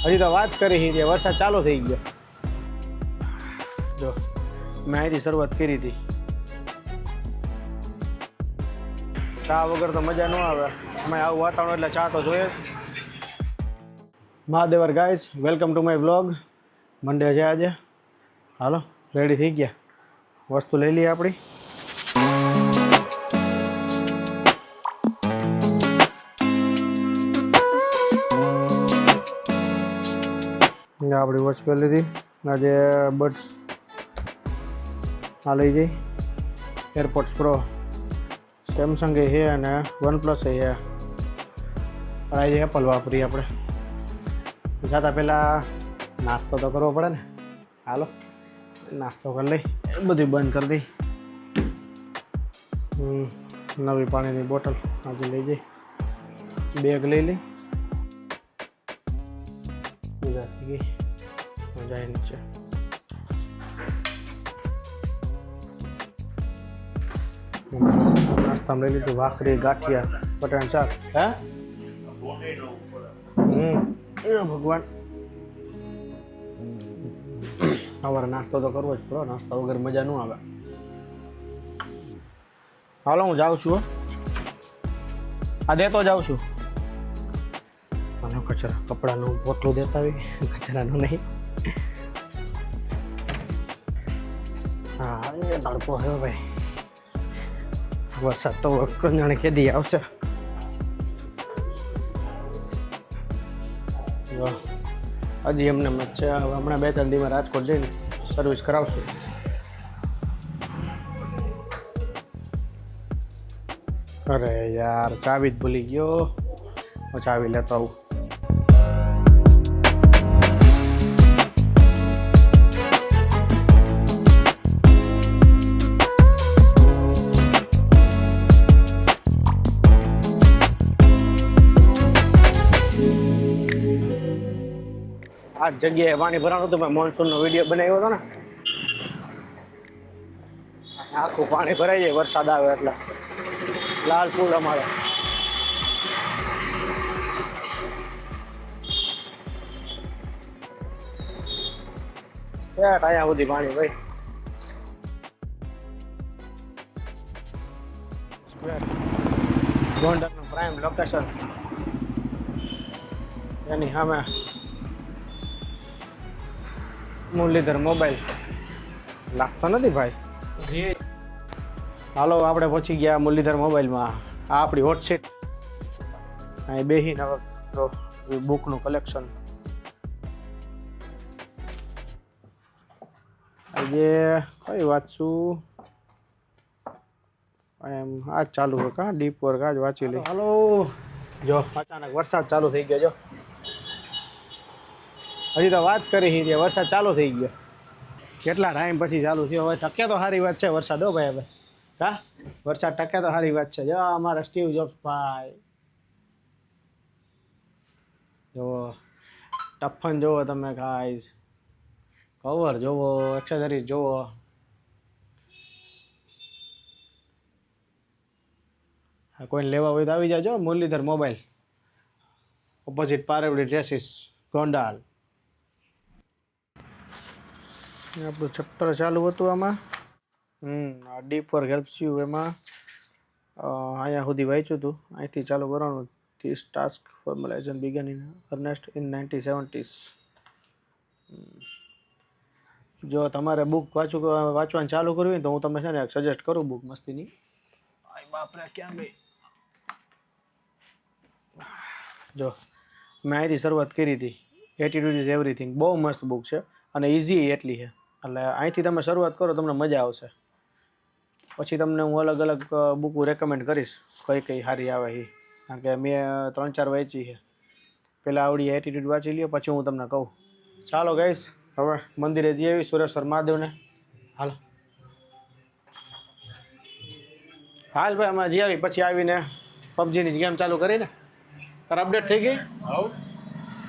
હજી તો વાત કરી હતી વરસાદ ચાલુ થઈ ગયો જો મેં અહીંથી શરૂઆત કરી હતી ચા વગર તો મજા ન આવે અમે આવું વાતાવરણ એટલે ચા તો જોઈએ મહાદેવર guys welcome to my vlog Monday છે આજે હાલો રેડી થઈ ગયા વસ્તુ લઈ લઈએ આપણી આપણી વોચ કરી લીધી આજે બડ્સ આ લઈ જઈ એરપોર્ટ્સ પ્રો સેમસંગ એ છે અને વનપ્લસ એ છે આજે એપલ વાપરીએ આપણે જતા પહેલાં નાસ્તો તો કરવો પડે ને હાલો નાસ્તો કરી લઈ બધું બંધ કરી દઈ નવી પાણીની બોટલ આજે લઈ જઈ બેગ લઈ લઈ મજા થઈ ગઈ મજા આવી નીચે નાસ્તામાં લઈ લીધું ભાખરી ગાંઠિયા બટાણ શાક હે ભગવાન સવારે નાસ્તો તો કરવો જ પડો નાસ્તા વગર મજા ન આવે હાલો હું જાઉં છું આ દેતો જાઉં છું આનો કચરા કપડાનું પોટલું દેતા આવી કચરાનું નહીં હા એ તડકો હે ભાઈ વરસાદ તો જાણે કેદી આવશે હજી એમને છે હમણાં 2-3 દિવસમાં રાજકોટ જઈને સર્વિસ કરાવશું અરે યાર ચાવી જ ભૂલી ગયો હું ચાવી લેતો આવું આ જગ્યાએ પાણી ભરાણું હતું મેં મોનસૂનનો વિડીયો બનાવ્યો હતો ને આખું પાણી ભરાઈ જાય વરસાદ આવે એટલે લાલ પુલ અમારે અહીંયા સુધી પાણી ભાઈ ગોંડલનું પ્રાઇમ લોકેશન એની સામે મુરલીધર મોબાઈલ લાગતો નથી ભાઈ હાલો આપણે પહોંચી ગયા મુરલીધર મોબાઈલમાં આ આપણી હોટ સીટ અહીં બેહીને બુકનું કલેક્શન આજે કઈ વાંચશું એમ આજ ચાલુ હોય કા ડીપ વર્ક આજ વાંચી લઈ હાલો જો અચાનક વરસાદ ચાલુ થઈ ગયો જો હજી તો વાત કરી હતી વરસાદ ચાલુ થઈ ગયો કેટલા ટાઈમ પછી ચાલુ થયો હવે ટકે તો સારી વાત છે વરસાદ હો ભાઈ હવે હા વરસાદ ટકે તો સારી વાત છે જો અમારા સ્ટીવ જોબ્સ ભાઈ જુઓ ટફન જુઓ તમે ગાઈઝ કવર જુઓ એક્સેસરીઝ જુઓ કોઈને લેવા હોય તો આવી જાજો Muralidhar mobile opposite Parevadi dresses ગોંડાલ આપણું ચેપ્ટર ચાલુ હતું આમાં ડીપ વર્ક હેલ્પ્સ યુ એમાં અહીંયા સુધી વાંચ્યું હતું અહીંથી ચાલુ કરવાનું this task formulization began in earnest in 1970s જો તમારે બુક વાંચવાનું ચાલુ કરવી હોય તો હું તમને છે ને સજેસ્ટ કરું બુક મસ્તીની બાપરે ક્યાં ગઈ જો મેં અહીંથી શરૂઆત કરી હતી એટીટ્યુડ ઇઝ એવરીથિંગ બહુ મસ્ત બુક છે અને ઇઝી એટલી છે એટલે અહીંથી તમે શરૂઆત કરો તમને મજા આવશે પછી તમને હું અલગ અલગ બુકો રેકમેન્ડ કરીશ કઈ કઈ સારી આવે એ કારણ કે મેં 3-4 વાંચી છે પહેલાં આવડી એટીટ્યુડ વાંચી લ્યો પછી હું તમને કહું ચાલો ગાઈસ હવે મંદિરે જઈ આવી સુરેશ્વર મહાદેવને હાલો હાલ ભાઈ અમે જઈ આવી પછી આવીને પબજીની ગેમ ચાલુ કરીને તાર અપડેટ થઈ ગઈ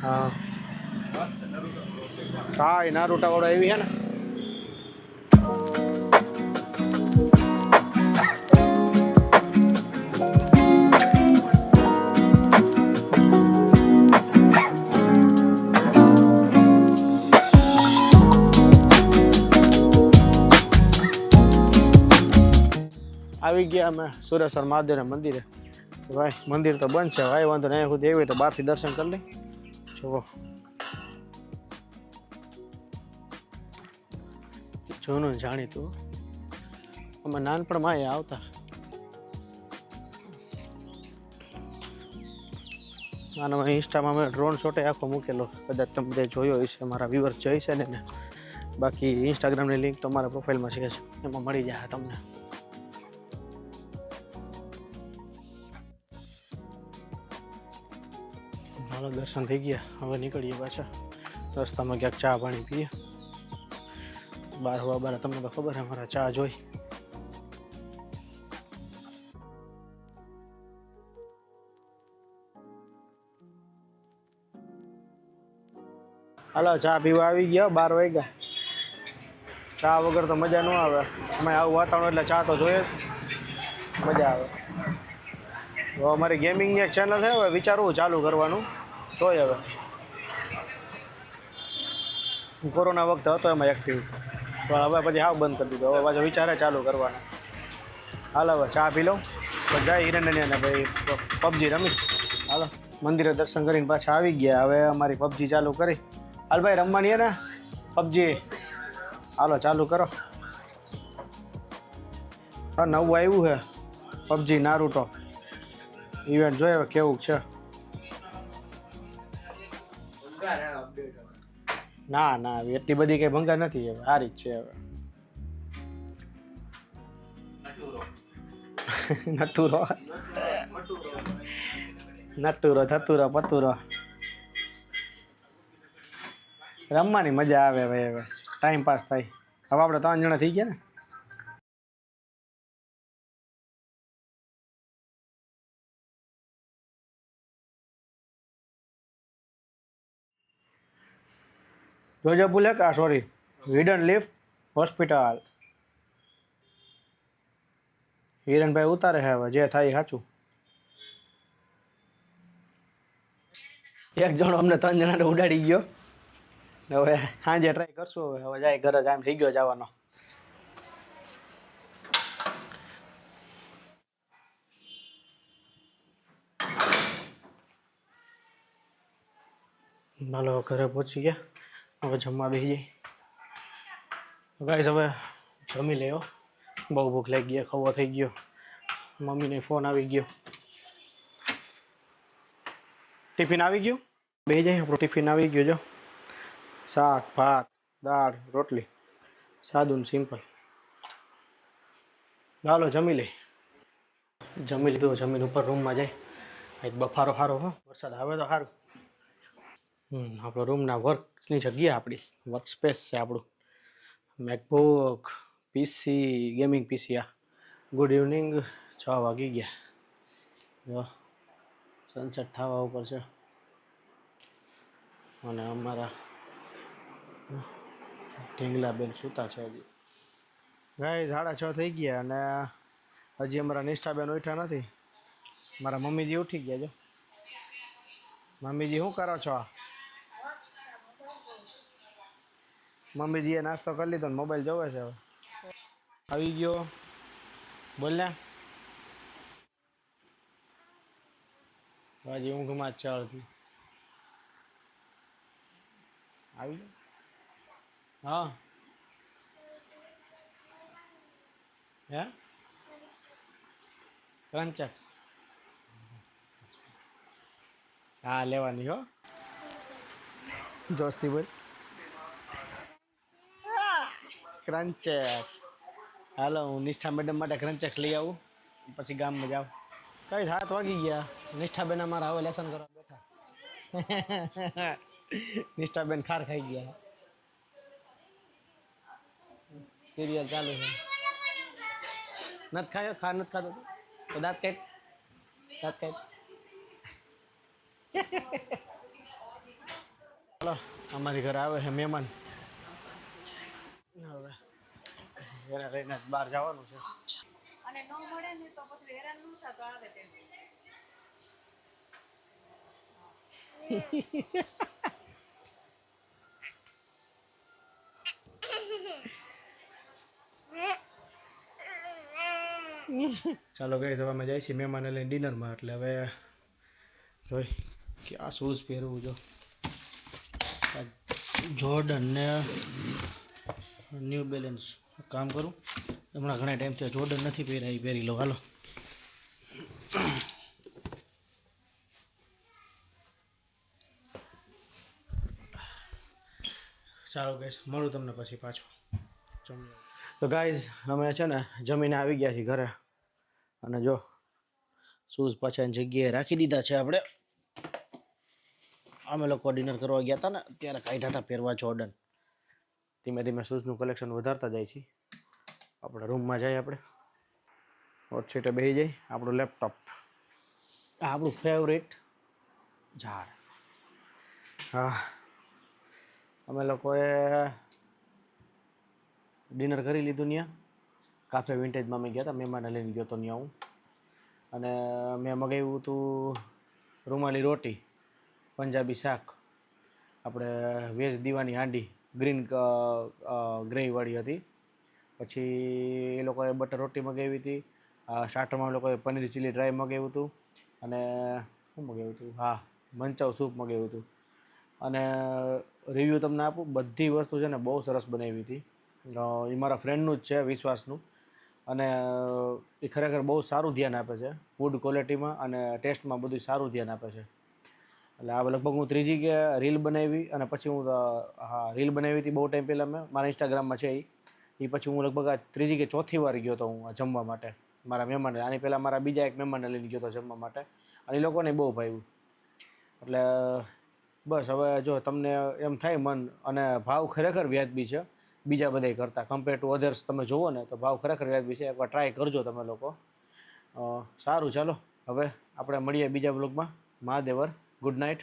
હા હા એ નારુટાવાળો એવી છે ને આવી ગયા અમે સુરેશ્વર મહાદેવના મંદિરે. ભાઈ મંદિર તો બંધ છે ભાઈ, વાંધો નહીં, સુધી એવી તો બહારથી દર્શન કરી લઈ. જુઓ જૂનું જાણીતું, અમે નાનપણમાં અહીંયા આવતા. અને ઇન્સ્ટામાં મેં ડ્રોન શોટે આખો મૂકેલો, કદાચ તમે બધે જોયો હશે, મારા વ્યુઅર્સ જોઈ છે ને. બાકી ઇન્સ્ટાગ્રામની લિંક તો મારા પ્રોફાઇલમાં છે, એમાં મળી જાય તમને. હાલો દર્શન થઈ ગયા, હવે નીકળીએ પાછા. રસ્તામાં ક્યાંક ચા પાણી પીએ. 12 વાગ્યા તમને તો ખબર છે મારા ચા જોઈ. હાલો ચા પીવા આવી ગયા, 12 વાગ્યા. ચા વગર તો મજા ન આવે. અમે આવું વાતાવરણ એટલે ચા તો જોઈએ જ, મજા આવે. તો અમારી ગેમિંગની એક ચેનલ છે, હવે વિચારવું ચાલુ કરવાનું. તોય હવે કોરોના વખતે હતો એમાં એક્ટિવ, તો હવે પછી હાવ બંધ કરી દીધો. હવે પાછો વિચારે ચાલુ કરવાનો. હાલો હવે ચા પી લઉં, તો જાય હિરણ્ય ને ભાઈ પબજી રમી. હાલો મંદિરે દર્શન કરીને પાછા આવી ગયા. હવે અમારી પબજી ચાલુ કરી. હાલ ભાઈ રમવાની ને પબજી, હાલો ચાલુ કરો. હા નવું આવ્યું છે પબજી નારુટો ઇવેન્ટ, જોઈએ કેવું છે. ના ના એટલી બધી કઈ ભંગાર નથી, હવે સારી જ છે. હવે નટુરો નટુરો થતુરો પતુરો રમવાની મજા આવે ભાઈ. હવે ટાઈમ પાસ થાય. હવે આપણે 3 જણા થઈ ગયા ને. જોજો ભૂલે કા સોરી હિડન લિફ્ટ હોસ્પિટલ. હિરણભાઈ ઉતારે છે, હવે જે થાય સાચું. એક જણો અમને 3 જણાને ઉડાડી ગયો. હવે સાંજે ટ્રાય કરશું. હવે જાય ઘરે જ, આમ થઈ ગયો જવાનો. હાલો ઘરે પહોંચી ગયા, હવે જમવા બેસી જાય. ગાઈસ હવે જમી લેવો, બહુ ભૂખ લાગી ગઈ, ખવો થઈ ગયો. મમ્મીને ફોન આવી ગયો. ટિફિન આવી ગયું, બેસી જાય. આપણું ટિફિન આવી ગયું. જો શાક ભાત દાળ રોટલી, સાદું ને સિમ્પલ. હાલો જમી લઈ. જમી લીધું, જમીન ઉપર રૂમમાં જાય. આજ બફારો સારો હો, વરસાદ આવે તો સારું. આપણો રૂમના વર્કની જગ્યા, આપણી વર્ક સ્પેસ છે આપણું. મેકબુક પીસી, ગેમિંગ પીસી. આ ગુડ ઇવનિંગ, 6 વાગી ગયા. જો સનસેટ થવા ઉપર છે. અને અમારા ઢીંગલાબેન સૂતા છે હજી. ગાય 6:30 થઈ ગયા અને હજી અમારા નિષ્ઠાબેન ઉઠ્યા નથી. મારા મમ્મીજી ઉઠી ગયા. જો મમ્મીજી શું કરો છો? મમ્મીજીએ નાસ્તો કરી લીધો ને મોબાઈલ જોવે છે. હવે આવી ગયો, બોલ ને. હજી ઊંઘમાં જ છે અડધી. આવી ગયો. હા હે ક્રંચક્સ, હા લેવાની હો. જોસ્તી બોલ ક્રંચેક્સ. હાલો હું નિષ્ઠા મેડમ માટે ક્રંચેક્સ લઈ આવું, પછી ગામમાં જાઉં. કઈ 7 વાગી ગયા. નિષ્ઠાબેન અમારા હવે લેસન કરવા બેઠા. નિષ્ઠાબેન ખાર ખાઈ ગયા. સિરિયલ ચાલુ છે. નથી ખાયો, ખાર નથી ખાતો તો દાંત કાઢ, દાંત કાઢ. ચાલો અમારી ઘરે આવે છે મહેમાન. હવે એને લઈને બહાર જવાનું છે. અને ન મળે ને તો પછી હેરાન ન થતો આવે તે. ચાલો ગઈ હવે અમે જાય છીએ મહેમાને લઈને ડિનરમાં, એટલે હવે જોઈ કે આ શૂઝ પહેરવું જો જોર્ડન ને ન્યૂ બેલેન્સ કામ કરું હમણાં ઘણા ટાઈમથી જોર્ડન નથી પહેર્યા, એ પહેરી લો હાલો. ચાલો ગાઈસ મળું તમને પછી પાછો જમી. તો ગાઈઝ અમે છે ને જમીને આવી ગયા છીએ ઘરે, અને જો શૂઝ પાછાની જગ્યાએ રાખી દીધા છે. આપણે અમે લોકો ડિનર કરવા ગયા હતા ને ત્યારે કાઢ્યા હતા પહેરવા જોર્ડન. ધીમે ધીમે શૂઝનું કલેક્શન વધારતા જાય છે. આપણા રૂમમાં જઈએ, આપણે હોટ સીટે બેસી જઈએ, આપણું લેપટોપ, આપણું ફેવરેટ ઝાડ. હા, અમે લોકોએ ડિનર કરી લીધું ત્યાં કાફે વિન્ટેજમાં. અમે ગયા હતા, મહેમાને લઈને ગયો હતો ત્યાં હું, અને મેં મગાવ્યું હતું રૂમાલી રોટી, પંજાબી શાક, આપણે વેજ દીવાની હાંડી ગ્રીન ગ્રેવાળી હતી. પછી એ લોકોએ બટર રોટી મગાવી હતી. સ્ટાર્ટરમાં એ લોકોએ પનીર ચીલી ડ્રાય મગાવ્યું હતું, અને શું મગાવ્યું હતું, હા મંચાવ સૂપ મગાવ્યું હતું. અને રિવ્યૂ તમને આપું, બધી વસ્તુ છે ને બહુ સરસ બનાવી હતી. એ મારા ફ્રેન્ડનું જ છે, વિશ્વાસનું, અને એ ખરેખર બહુ સારું ધ્યાન આપે છે ફૂડ ક્વોલિટીમાં અને ટેસ્ટમાં, બધું સારું ધ્યાન આપે છે. એટલે આ લગભગ હું ત્રીજી કે રીલ બનાવી, અને પછી હું હા રીલ બનાવી હતી બહુ ટાઈમ પહેલાં, મેં મારા ઇન્સ્ટાગ્રામમાં છે એ પછી હું લગભગ આ ત્રીજી કે ચોથી વાર ગયો હતો હું જમવા માટે મારા મહેમાનને. આની પહેલાં મારા બીજા એક મહેમાનને લઈને ગયો હતો જમવા માટે, અને એ લોકોને બહુ ભાવ્યું. એટલે બસ હવે જો તમને એમ થાય મન, અને ભાવ ખરેખર વ્યાજબી છે બીજા બધાય કરતાં, કમ્પેર ટુ અધર્સ તમે જુઓ ને તો ભાવ ખરેખર વ્યાજબી છે. એકવાર ટ્રાય કરજો તમે લોકો. સારું ચાલો હવે આપણે મળીએ બીજા વ્લોગમાં. મહાદેવર, ગુડ નાઇટ.